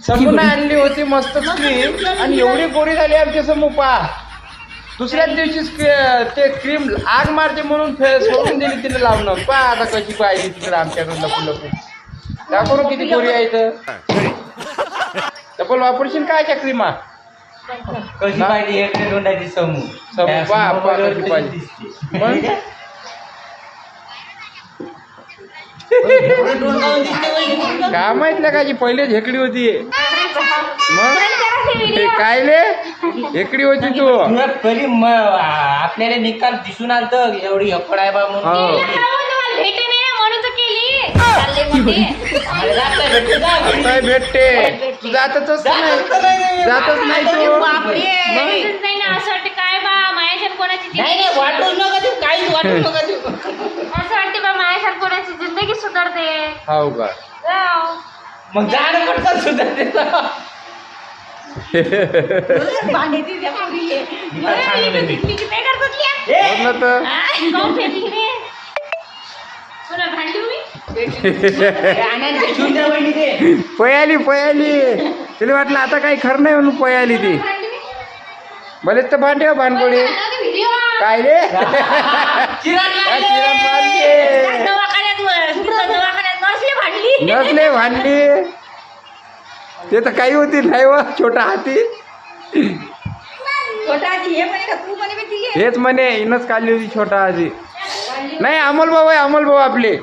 समून आणली होती मस्त क्रीम आणि एवढी गोरी झाली आमच्या समूह पहा. दुसऱ्याच दिवशी ते क्रीम आग मारते म्हणून सोडून दिली तिने लावून. पहा आता कशी पाहिजे तिकडे आमच्याकडे लपू लपू. दाखवू किती गोरी आहे इथं. डबल वापरशील काय त्या क्रीमा कशी पाहिजे हे तोंडाची समूह पहा कशी पाहिजे मग. काय माहित का जी पहिले झेकडी होती मग काय ले हेकडी होती तू. कधी आपल्याला निकाल दिसून आलत एवढी हपड आहे बा म्हणून. भेटते तू जातच नाही जातच नाही तू. काय बा माझ्या कोणाची नाही वाटूच नका देऊ काहीच वाटू नका देऊ. असं वाटते बा माझ्या कोणाची जिंदगी सुधारते. हो का जाऊ. मग जाणं पडतात सुद्धा पयाली तिला वाटलं आता काही खरं नाही म्हणून पयाली ती. बरेच तर भांडे भानगोडे काय रे नसले भांडली ते तर काही होती नाही व छोटा हाती हेच म्हणे हिनच काढली होती छोटा हाती. नाही अमोल भाऊ आहे अमोल भाऊ आपले.